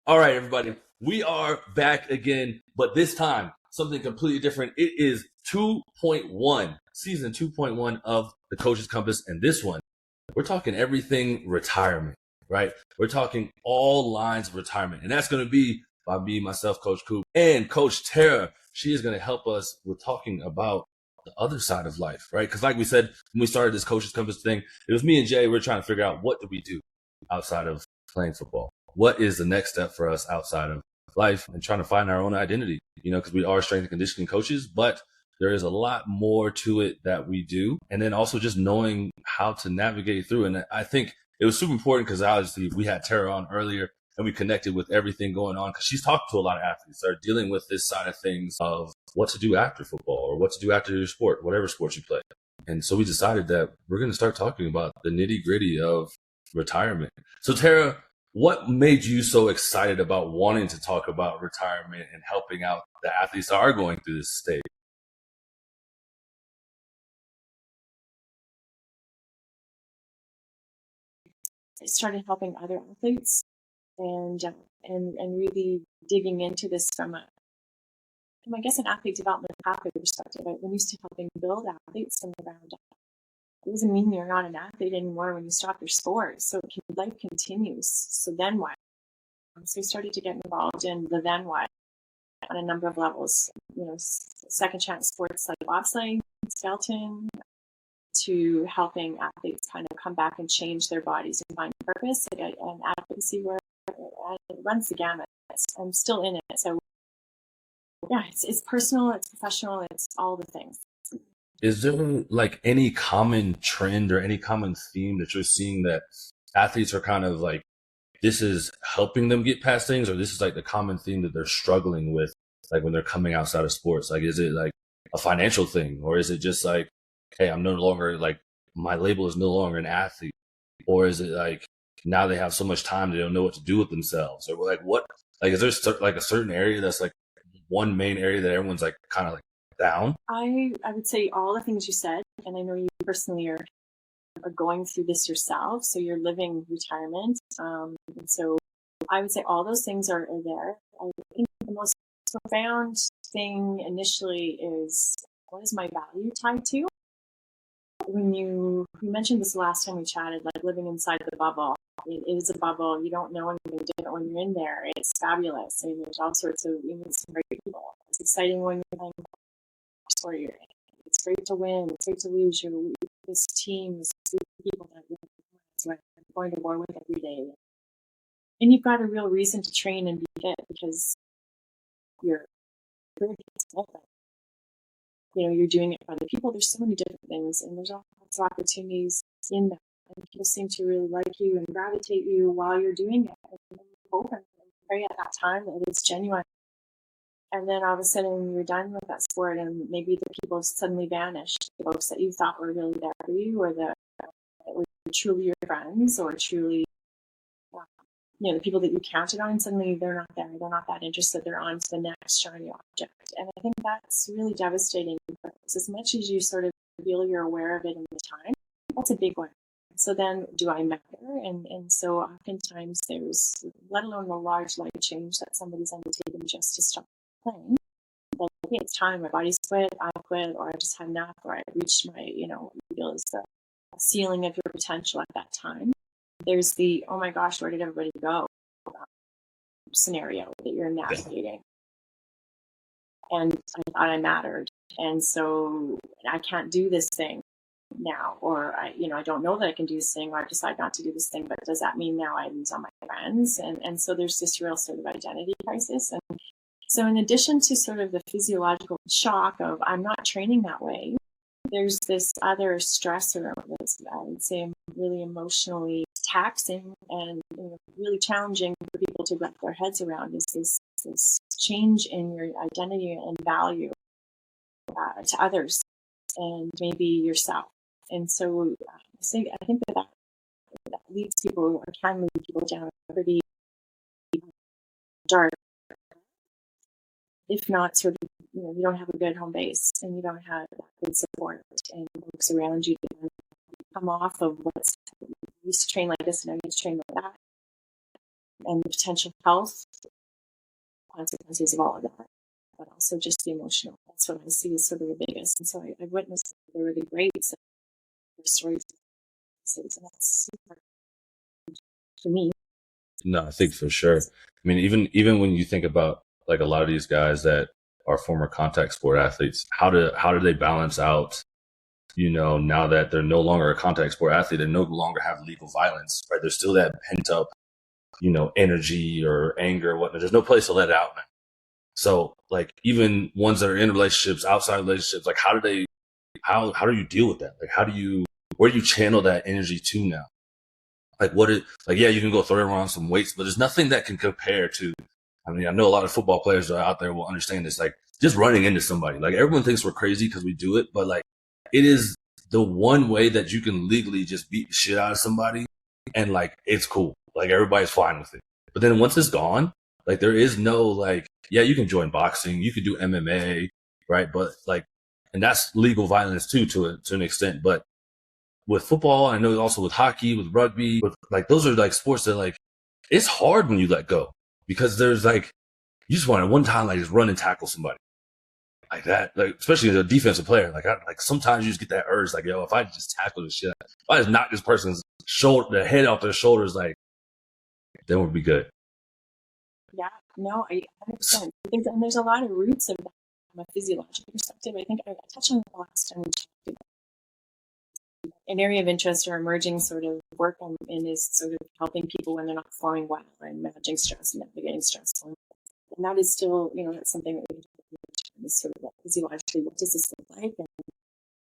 All right, everybody, we are back again, but this time something completely different. It is 2.1, season 2.1 of the Coach's Compass, and this one, we're talking everything retirement, right? We're talking all lines of retirement, and that's going to be by me, myself, Coach Coop, and Coach Tara. She is going to help us with talking about the other side of life, right? Because like we said, when we started this Coach's Compass thing, it was me and Jay. We're trying to figure out what do we do outside of playing football. What is the next step for us outside of life and trying to find our own identity, because we are strength and conditioning coaches, but there is a lot more to it that we do. And then also just knowing how to navigate through. And I think it was super important because obviously we had Tara on earlier and we connected with everything going on because she's talked to a lot of athletes that are dealing with this side of things of what to do after football or what to do after your sport, whatever sport you play. And so we decided that we're going to start talking about the nitty gritty of retirement. So Tara, what made you so excited about wanting to talk about retirement and helping out the athletes that are going through this stage? I started helping other athletes and really digging into this from I guess an athlete development pathway perspective. I'm used to helping build athletes from the ground up. It doesn't mean you're not an athlete anymore when you stop your sport. So life continues. So then what? So I started to get involved in the then what on a number of levels. Second chance sports like bobsleigh, skeleton, to helping athletes kind of come back and change their bodies and find purpose, and advocacy work. It runs the gamut. I'm still in it. So yeah, it's personal, it's professional, it's all the things. Is there like any common trend or any common theme that you're seeing that athletes are kind of like, this is helping them get past things, or this is like the common theme that they're struggling with, like when they're coming outside of sports? Like, is it like a financial thing, or is it just like, hey, I'm no longer like, my label is no longer an athlete, or is it like now they have so much time they don't know what to do with themselves, or like what, like is there like a certain area that's like one main area that everyone's like kind of like down? I would say all the things you said, and I know you personally are going through this yourself, so you're living retirement. And so I would say all those things are there. I think the most profound thing initially is, what is my value tied to? When you mentioned this last time we chatted, like living inside the bubble. It is a bubble. You don't know anything different when you're in there. It's fabulous. I mean, there's all sorts of, you meet some great people. It's exciting when you're playing sport you're in. It's great to win. It's great to lose. This team, this group of people that you're going to war with every day. And you've got a real reason to train and be fit because you're you're doing it for other people. There's so many different things, and there's all kinds of opportunities in that. And people seem to really like you and gravitate you while you're doing it. And hope and pray at that time that it's genuine. And then all of a sudden you're done with that sport, and maybe the people suddenly vanished. The folks that you thought were really there for you, or that were truly your friends, or truly the people that you counted on, suddenly they're not there. They're not that interested. They're on to the next shiny object. And I think that's really devastating. As much as you sort of feel you're aware of it in the time, that's a big one. So then, do I matter? And so oftentimes there's, let alone the large life change that somebody's undertaken just to stop playing. Like, okay, it's time. My body's quit. I quit, or I just had enough, or I reached my, what you feel is the ceiling of your potential at that time. There's the, oh my gosh, where did everybody go scenario that you're navigating. And I thought I mattered. And so I can't do this thing now, or I don't know that I can do this thing, or I decide not to do this thing, but does that mean now I lose all my friends? And so there's this real sort of identity crisis. And so in addition to sort of the physiological shock of I'm not training that way, there's this other stressor that's, I would say, really emotionally taxing and really challenging for people to wrap their heads around, is this change in your identity and value to others and maybe yourself. And so I think that leads people, or can lead people down a pretty dark, if not sort of, you don't have a good home base and you don't have that good support and folks around you to come off of what's, you used to train like this and I used to train like that. and the potential health consequences of all of that, but also just the emotional. That's what I see as sort of the biggest. And so I witnessed the really great stories, and that's super for me. No, I think for sure. I mean, even when you think about like a lot of these guys that are former contact sport athletes, how do they balance out, now that they're no longer a contact sport athlete and no longer have legal violence, right? There's still that pent up, energy or anger or whatnot. There's no place to let it out now. So like even ones that are in relationships, outside relationships, like how do you deal with that? Like where do you channel that energy to now? Like yeah, you can go throw around some weights, but there's nothing that can compare to, I mean, I know a lot of football players that are out there will understand this, like just running into somebody. Like everyone thinks we're crazy because we do it, but like it is the one way that you can legally just beat the shit out of somebody and like it's cool. Like everybody's fine with it. But then once it's gone, like there is no like, yeah, you can join boxing, you can do MMA, right? But like, and that's legal violence too, to an extent. But with football, I know also with hockey, with rugby, with like those are like sports that like it's hard when you let go because there's like you just want to one time like just run and tackle somebody like that, like especially as a defensive player. Like sometimes you just get that urge, like yo, if I just tackle this shit, if I just knock this person's the head off their shoulders, like then we'll be good. Yeah, no, I 100%. I think, and there's a lot of roots of that from a physiological perspective. I think I touched on the last time we talked about an area of interest or emerging sort of work I'm in is sort of helping people when they're not performing well and managing stress and navigating stress. And that is still, that's something that we can is sort of like physiologically, what does this look like? And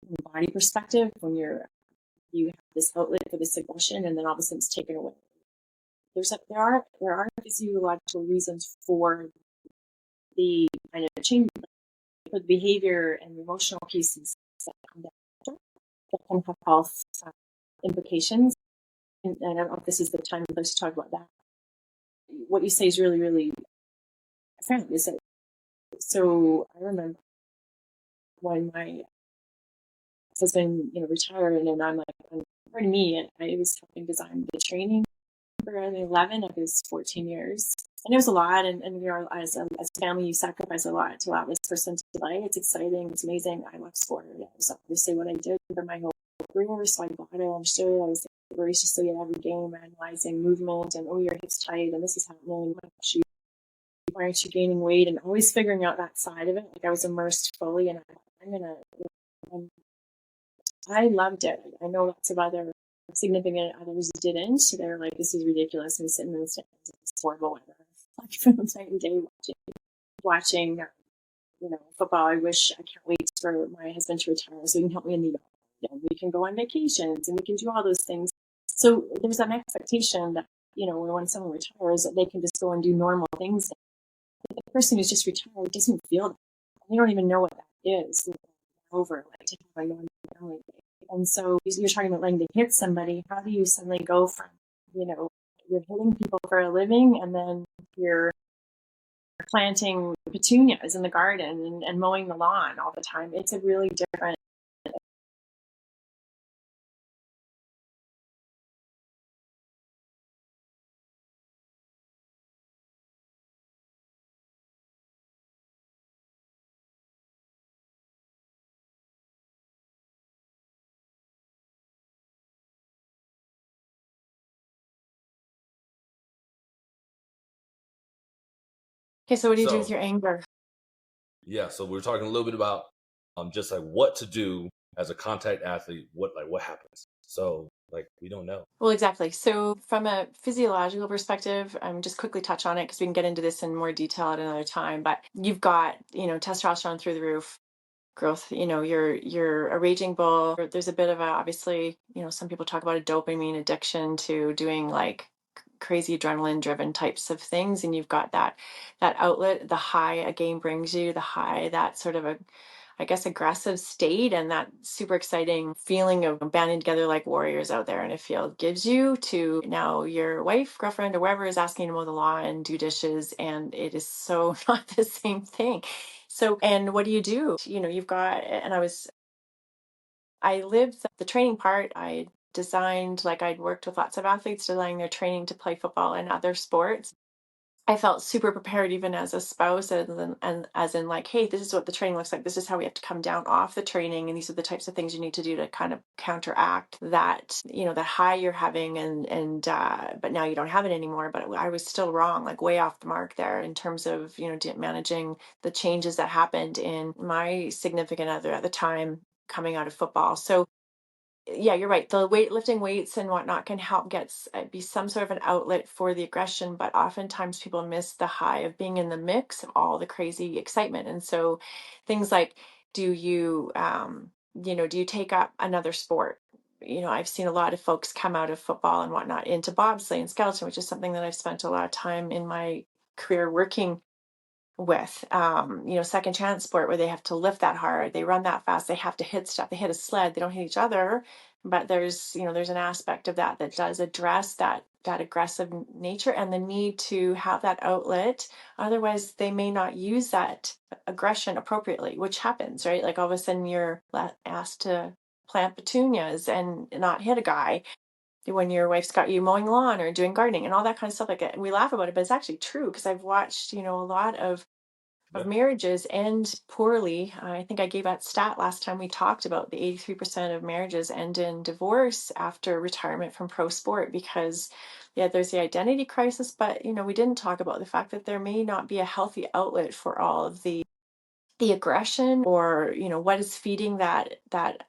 from a body perspective, when you have this outlet for this aggression and then all of a sudden it's taken away. There are physiological reasons for the kind of change, for the behavior and the emotional pieces that come down that can have health implications. And I don't know if this is the time and place to talk about that. What you say is really, really profound. Is that so? I remember when my husband, retired, and I'm like, pardon me, and I was helping design the training for 11 of his 14 years. And it was a lot. And as a family, you sacrifice a lot to allow this person to play. It's exciting. It's amazing. I love sport. It was obviously what I did for my whole career. So I got it. I'm sure I was voraciously at every game, analyzing movement and, oh, your hip's tight and this is happening. Why aren't you gaining weight? And always figuring out that side of it. Like I was immersed fully, and I loved it. I know lots of other significant others didn't. They're like, this is ridiculous. I'm sitting in the stands. It's horrible weather. Like from night and day watching football. I can't wait for my husband to retire so he can help me in the yard. We can go on vacations and we can do all those things. So there's an expectation that, when someone retires, that they can just go and do normal things. The person who's just retired doesn't feel that. They don't even know what that is. Over like to have a normal family. And so you're talking about letting to hit somebody. How do you suddenly go from, you're hitting people for a living and then you're planting petunias in the garden and mowing the lawn all the time? It's a really different. Okay, so what do you do with your anger? Yeah, so we're talking a little bit about just like what to do as a contact athlete. What happens? So like we don't know. Well, exactly. So from a physiological perspective, just quickly touch on it because we can get into this in more detail at another time. But you've got testosterone through the roof. Growth, you're a raging bull. There's a bit of obviously, some people talk about a dopamine addiction to doing like crazy adrenaline driven types of things. And you've got that outlet, the high a game brings you, the high, that sort of I guess, aggressive state and that super exciting feeling of banding together like warriors out there in a field gives you to now your wife, girlfriend, or whoever is asking to mow the lawn and do dishes. And it is so not the same thing. So, and what do? You've got, and I lived the training part. I designed, like I'd worked with lots of athletes designing their training to play football and other sports. I felt super prepared even as a spouse and as in like, hey, this is what the training looks like. This is how we have to come down off the training. And these are the types of things you need to do to kind of counteract that, that high you're having but now you don't have it anymore. But I was still wrong, like way off the mark there in terms of, managing the changes that happened in my significant other at the time coming out of football. So yeah, you're right. The lifting weights and whatnot can help be some sort of an outlet for the aggression, but oftentimes people miss the high of being in the mix of all the crazy excitement. And so things like, do you, do you take up another sport? I've seen a lot of folks come out of football and whatnot into bobsleigh and skeleton, which is something that I've spent a lot of time in my career working with. Second chance sport where they have to lift that hard, they run that fast, they have to hit stuff, they hit a sled, they don't hit each other, but there's an aspect of that does address that aggressive nature and the need to have that outlet. Otherwise they may not use that aggression appropriately, which happens, right? Like all of a sudden you're asked to plant petunias and not hit a guy when your wife's got you mowing lawn or doing gardening and all that kind of stuff like that. And we laugh about it, but it's actually true because I've watched, a lot of Yeah. marriages end poorly. I think I gave that stat last time we talked about the 83% of marriages end in divorce after retirement from pro sport because, yeah, there's the identity crisis, but, we didn't talk about the fact that there may not be a healthy outlet for all of the aggression or what is feeding that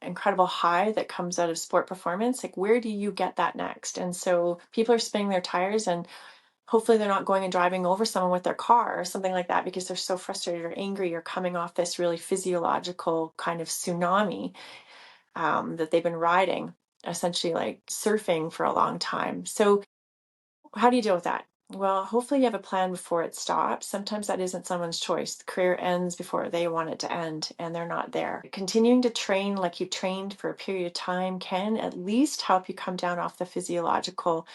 incredible high that comes out of sport performance. Like where do you get that next? And so people are spinning their tires and hopefully they're not going and driving over someone with their car or something like that because they're so frustrated or angry or coming off this really physiological kind of tsunami that they've been riding, essentially like surfing for a long time. So how do you deal with that? Well, hopefully you have a plan before it stops. Sometimes that isn't someone's choice. The career ends before they want it to end and they're not there. Continuing to train like you trained for a period of time can at least help you come down off the physiological.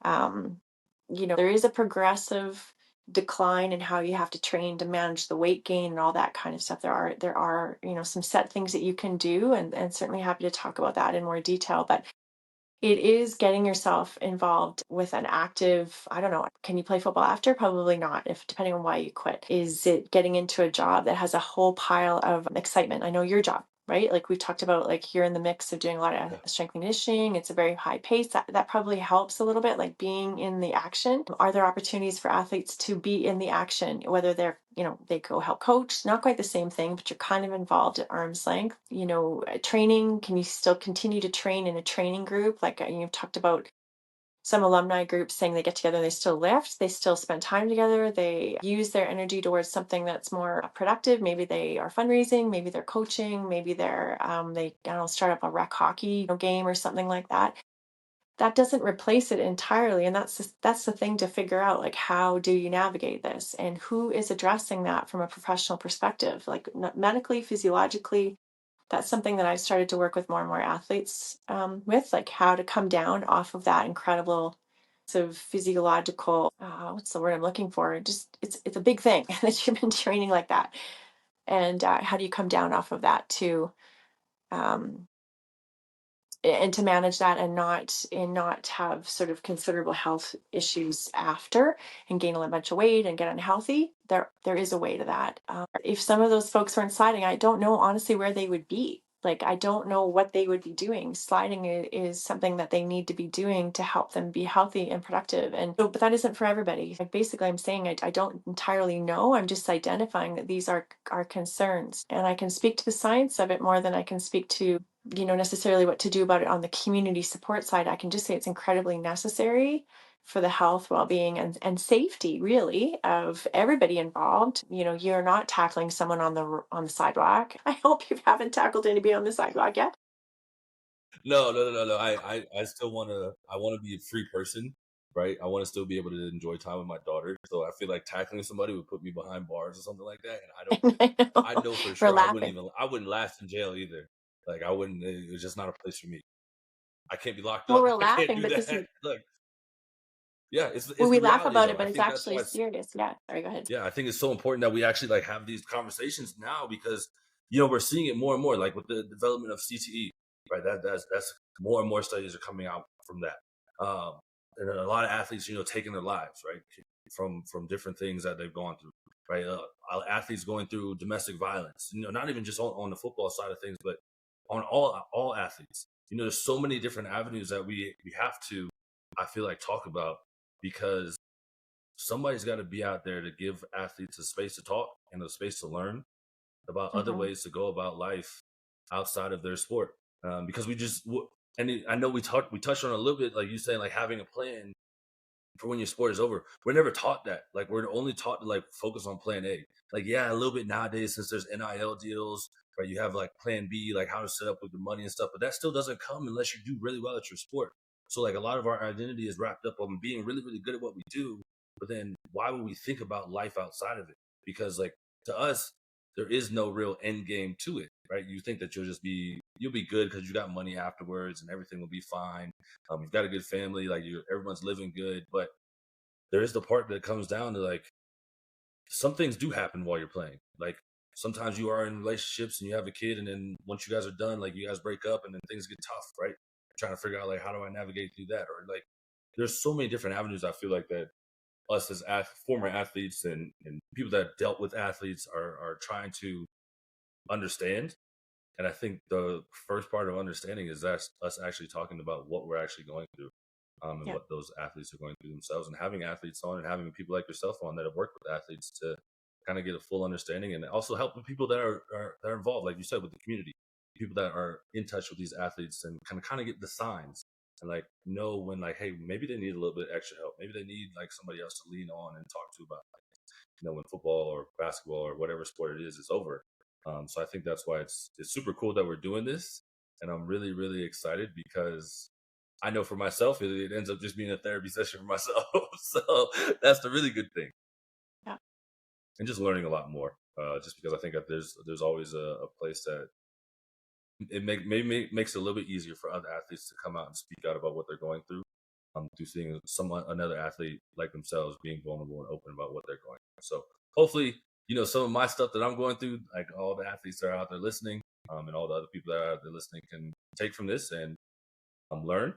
um, there is a progressive decline in how you have to train to manage the weight gain and all that kind of stuff. There are some set things that you can do and certainly happy to talk about that in more detail. But it is getting yourself involved with an active, I don't know, can you play football after? Probably not, if depending on why you quit. Is it getting into a job that has a whole pile of excitement? I know your job, right? Like we've talked about, like you're in the mix of doing a lot of Yeah. strength and conditioning. It's a very high pace. That probably helps a little bit, like being in the action. Are there opportunities for athletes to be in the action, whether they're, they go help coach, not quite the same thing, but you're kind of involved at arm's length, training. Can you still continue to train in a training group? Like you've talked about some alumni groups saying they get together, they still lift, they still spend time together, they use their energy towards something that's more productive. Maybe they are fundraising, maybe they're coaching, maybe they I don't know, start up a rec hockey game or something like that. That doesn't replace it entirely, and that's the thing to figure out, like how do you navigate this and who is addressing that from a professional perspective, like medically, physiologically. That's something that I've started to work with more and more athletes with, like how to come down off of that incredible sort of physiological, what's the word I'm looking for? Just it's a big thing that you've been training like that, and how do you come down off of that too, um, and to manage that and not have sort of considerable health issues after and gain a bunch of weight and get unhealthy. There is a way to that. If some of those folks weren't sliding, I don't know honestly where they would be. Like I don't know what they would be doing. Sliding is something that they need to be doing to help them be healthy and productive. And so, but that isn't for everybody. Like basically, I'm saying I don't entirely know. I'm just identifying that these are concerns, and I can speak to the science of it more than I can speak to necessarily what to do about it on the community support side. I can just say it's incredibly necessary for the health, well-being, and safety really of everybody involved. You're not tackling someone on the sidewalk. I hope you haven't tackled anybody on the sidewalk yet. No, no, no, no, no. I still I want to be a free person, right? I want to still be able to enjoy time with my daughter. So I feel like tackling somebody would put me behind bars or something like that. And I I know. know for We're sure laughing. I wouldn't last in jail either. Like I wouldn't, it's just not a place for me. I can't be locked Well, up. we're I can't laughing, do but this that. is Look, yeah, well, it's we the laugh reality about it, though. but I it's think that's actually why it's, serious. Yeah. Sorry, go ahead. yeah, I think it's so important that we actually like have these conversations now because we're seeing it more and more, like with the development of CTE. right? That's more and more studies are coming out from that. And a lot of athletes, taking their lives, right, from different things that they've gone through, right? Athletes going through domestic violence, not even just on the football side of things, but on all athletes. There's so many different avenues that we have to, I feel like, talk about, because somebody's got to be out there to give athletes a space to talk and a space to learn about other ways to go about life outside of their sport. Because I know we touched on it a little bit, like you saying, like having a plan for when your sport is over. We're never taught that. Like, we're only taught to like focus on plan A. Like, yeah, a little bit nowadays, since there's NIL deals, right? You have like plan B, like how to set up with the money and stuff, but that still doesn't come unless you do really well at your sport. So like a lot of our identity is wrapped up on being really, really good at what we do. But then why would we think about life outside of it? Because like, to us, there is no real end game to it, right? You think that you'll be good because you got money afterwards and everything will be fine. You've got a good family, like everyone's living good. But there is the part that comes down to like, some things do happen while you're playing. Like, sometimes you are in relationships and you have a kid, and then once you guys are done, like, you guys break up and then things get tough, right? Trying to figure out like, how do I navigate through that? Or like, there's so many different avenues, I feel like, that us as former athletes and people that dealt with athletes are trying to understand. And I think the first part of understanding is that us actually talking about what we're actually going through, and what those athletes are going through themselves, and having athletes on and having people like yourself on that have worked with athletes to kind of get a full understanding, and also help the people that are involved, like you said, with the community, people that are in touch with these athletes, and kind of get the signs and like know when, like, hey, maybe they need a little bit extra help, maybe they need like somebody else to lean on and talk to about, like, when football or basketball or whatever sport it is over. So I think that's why it's super cool that we're doing this, and I'm really, really excited, because I know for myself it ends up just being a therapy session for myself. So that's the really good thing, Yeah. and just learning a lot more. Just because I think that there's always a place that it makes it a little bit easier for other athletes to come out and speak out about what they're going through. Through seeing another athlete like themselves being vulnerable and open about what they're going through. So hopefully, some of my stuff that I'm going through, like all the athletes that are out there listening, and all the other people that are out there listening, can take from this and learn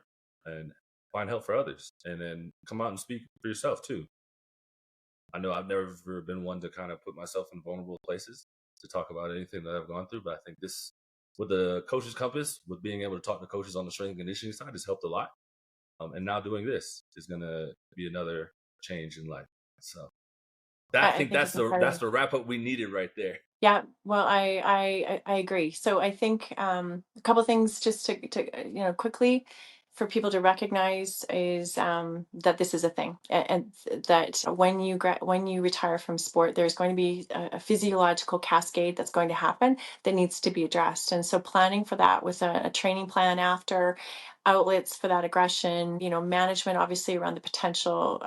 and find help for others, and then come out and speak for yourself too. I know I've never been one to kind of put myself in vulnerable places to talk about anything that I've gone through, but I think this, with the Coach's Compass, with being able to talk to coaches on the strength and conditioning side, has helped a lot. And now doing this is going to be another change in life. So I think that's the wrap up we needed right there. Yeah, well, I agree. So I think a couple things just to quickly for people to recognize is that this is a thing, and that when you retire from sport, there's going to be a physiological cascade that's going to happen that needs to be addressed. And so planning for that with a training plan after, outlets for that aggression, management obviously around the potential,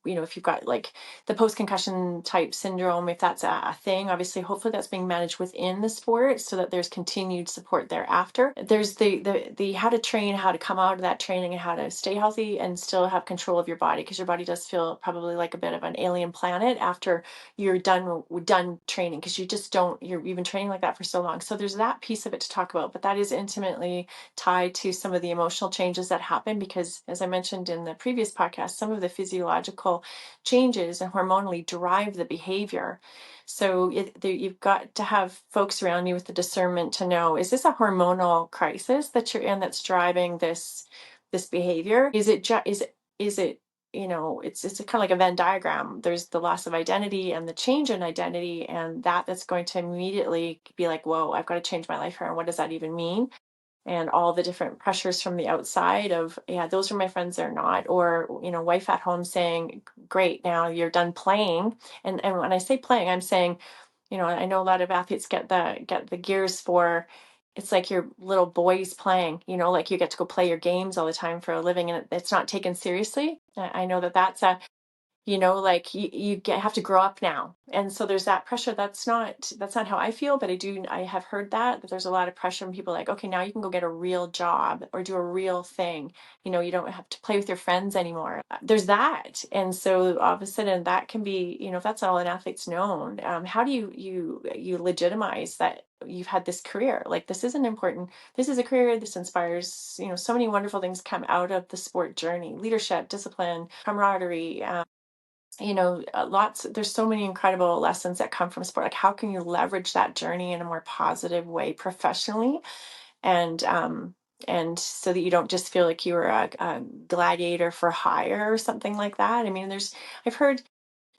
if you've got like the post-concussion type syndrome, if that's a thing, obviously hopefully that's being managed within the sport so that there's continued support thereafter. There's the how to train, how to come out of that training, and how to stay healthy and still have control of your body, because your body does feel probably like a bit of an alien planet after you're done training, because you've been training like that for so long. So there's that piece of it to talk about, but that is intimately tied to some of the emotional changes that happen, because as I mentioned in the previous podcast, some of the physiological changes and hormonally drive the behavior. So you've got to have folks around you with the discernment to know, is this a hormonal crisis that you're in that's driving this behavior? Is it it's a kind of like a Venn diagram. There's the loss of identity and the change in identity, and that's going to immediately be like, whoa, I've got to change my life here. And what does that even mean? And all the different pressures from the outside of, yeah, those are my friends, they're not. Or, wife at home saying, great, now you're done playing. And when I say playing, I'm saying, I know a lot of athletes get the gears for, it's like your little boys playing, like you get to go play your games all the time for a living, and it's not taken seriously. I know that's like have to grow up now. And so there's that pressure. That's not how I feel, but I have heard that there's a lot of pressure from people like, okay, now you can go get a real job or do a real thing. You don't have to play with your friends anymore. There's that. And so all of a sudden that can be, if that's all an athlete's known, how do you legitimize that you've had this career? Like, this is a career. This inspires, so many wonderful things come out of the sport journey: leadership, discipline, camaraderie, there's so many incredible lessons that come from sport. Like, how can you leverage that journey in a more positive way professionally, and so that you don't just feel like you were a gladiator for hire or something like that. I mean, I've heard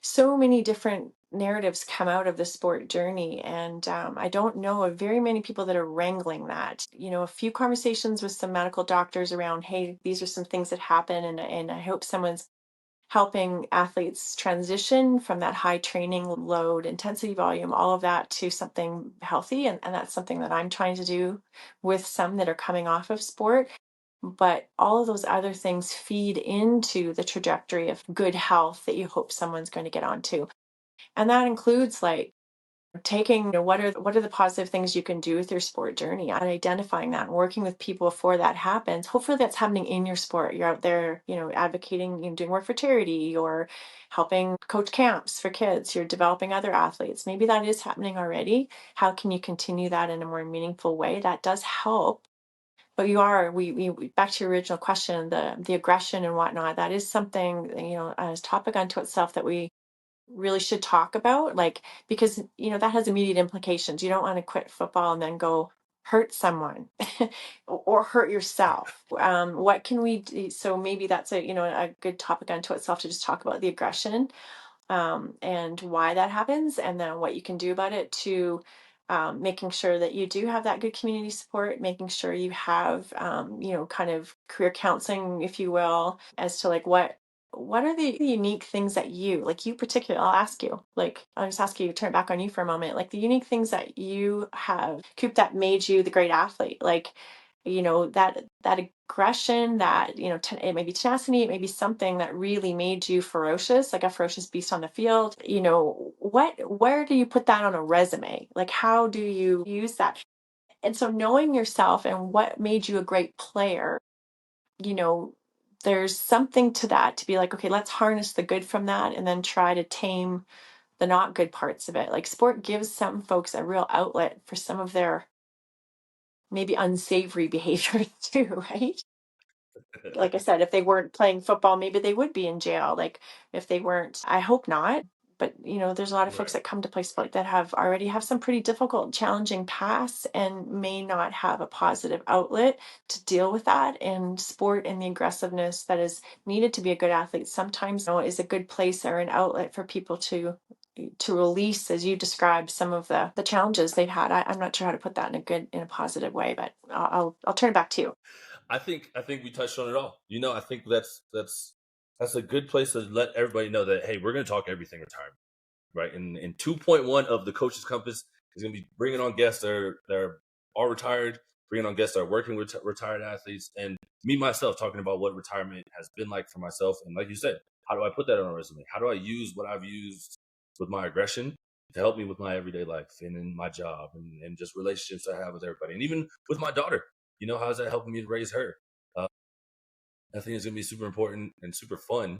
so many different narratives come out of the sport journey, and I don't know of very many people that are wrangling that. A few conversations with some medical doctors around, hey, these are some things that happen, and I hope someone's helping athletes transition from that high training load, intensity, volume, all of that, to something healthy. And that's something that I'm trying to do with some that are coming off of sport. But all of those other things feed into the trajectory of good health that you hope someone's going to get onto. And that includes, like, taking, what are the positive things you can do with your sport journey, and identifying that and working with people before that happens. Hopefully that's happening in your sport. You're out there, advocating, doing work for charity, or helping coach camps for kids. You're developing other athletes. Maybe that is happening already. How can you continue that in a more meaningful way? That does help. But we back to your original question, the aggression and whatnot, that is something, as topic unto itself, that we really should talk about, like, because that has immediate implications. You don't want to quit football and then go hurt someone or hurt yourself. What can we do? So maybe that's a good topic unto itself, to just talk about the aggression, and why that happens, and then what you can do about it, to making sure that you do have that good community support, making sure you have, kind of career counseling, if you will, as to, like, what are the unique things that you particularly, I'll just ask you, turn it back on you for a moment, like the unique things that you have, Coop, that made you the great athlete, like, that aggression, that, it may be tenacity, it may be something that really made you ferocious, like a ferocious beast on the field. Where do you put that on a resume? Like, how do you use that? And so, knowing yourself and what made you a great player, you know, there's something to that, to be like, okay, let's harness the good from that and then try to tame the not good parts of it. Like, sport gives some folks a real outlet for some of their maybe unsavory behaviors too, right? Like I said, if they weren't playing football, maybe they would be in jail. Like, if they weren't, I hope not. But there's a lot of folks Right. that come to play sport that already have some pretty difficult, challenging pasts, and may not have a positive outlet to deal with that. And sport and the aggressiveness that is needed to be a good athlete sometimes, is a good place or an outlet for people to release, as you described, some of the challenges they've had. I'm not sure how to put that in a positive way, but I'll turn it back to you. I think we touched on it all. I think that's a good place to let everybody know that, hey, we're going to talk everything retirement, right? In 2.1 of the Coach's Compass is going to be bringing on guests that are retired, bringing on guests that are working with retired athletes, and me myself talking about what retirement has been like for myself. And like you said, how do I put that on a resume? How do I use what I've used with my aggression to help me with my everyday life and in my job, and just relationships I have with everybody, and even with my daughter? How is that helping me to raise her? Uh, I think it's going to be super important and super fun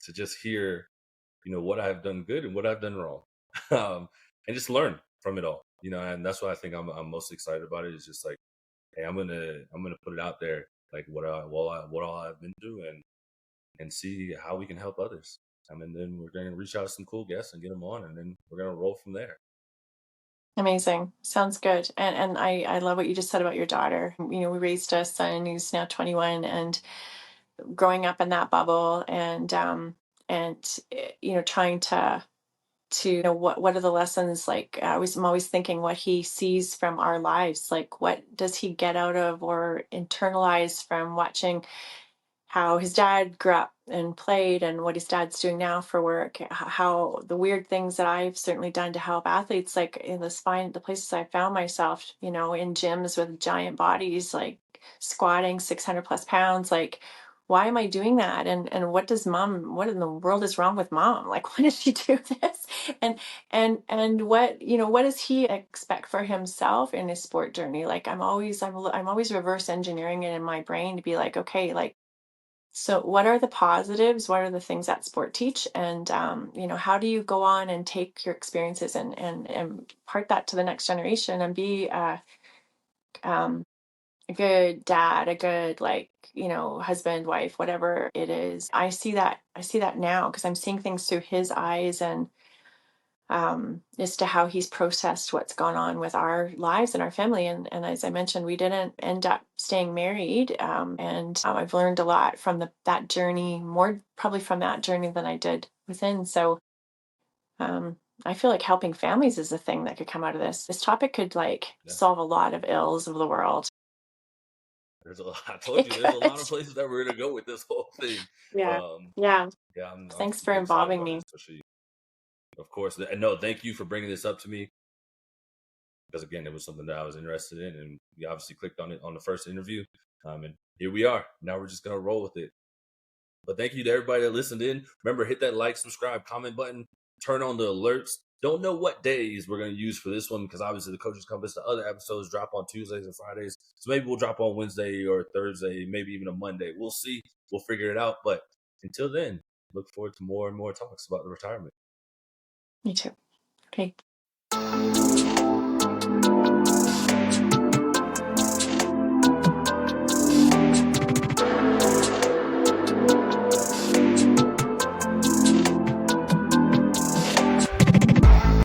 to just hear, what I've done good and what I've done wrong, and just learn from it all. And that's why I think I'm most excited about it. Is just like, hey, I'm gonna put it out there, like what all I've been through, and see how we can help others. And then we're going to reach out to some cool guests and get them on, and then we're going to roll from there. Amazing. Sounds good. And I love what you just said about your daughter. We raised a son who's now 21, and growing up in that bubble, and trying to what are the lessons, like, I'm always thinking what he sees from our lives, like what does he get out of or internalize from watching how his dad grew up and played, and what his dad's doing now for work, how the weird things that I've certainly done to help athletes, like in the places I found myself, in gyms with giant bodies, like squatting 600 plus pounds, like why am I doing that? And what in the world is wrong with mom? Like, why does she do this? And what, what does he expect for himself in his sport journey? Like, I'm always reverse engineering it in my brain to be like, okay, like, so what are the positives? What are the things that sport teach? And, how do you go on and take your experiences and impart that to the next generation and be, um, a good dad, a good, like, husband, wife, whatever it is. I see that now because I'm seeing things through his eyes, and as to how he's processed what's gone on with our lives and our family. And as I mentioned, we didn't end up staying married. And I've learned a lot from that journey, more probably from that journey than I did within. So I feel like helping families is a thing that could come out of this. This topic could like solve a lot of ills of the world. I told you, there's a lot of places that we're gonna go with this whole thing. Yeah. Yeah, I'm Thanks for super excited involving about me. it, especially, of course. And no, thank you for bringing this up to me, because again, it was something that I was interested in, and we obviously clicked on it on the first interview. And here we are. Now we're just gonna roll with it. But thank you to everybody that listened in. Remember, hit that like, subscribe, comment button, turn on the alerts. Don't know what days we're going to use for this one, because obviously the Coaches Compass, the other episodes drop on Tuesdays and Fridays. So maybe we'll drop on Wednesday or Thursday, maybe even a Monday. We'll see. We'll figure it out. But until then, look forward to more and more talks about the retirement. Me too. Okay.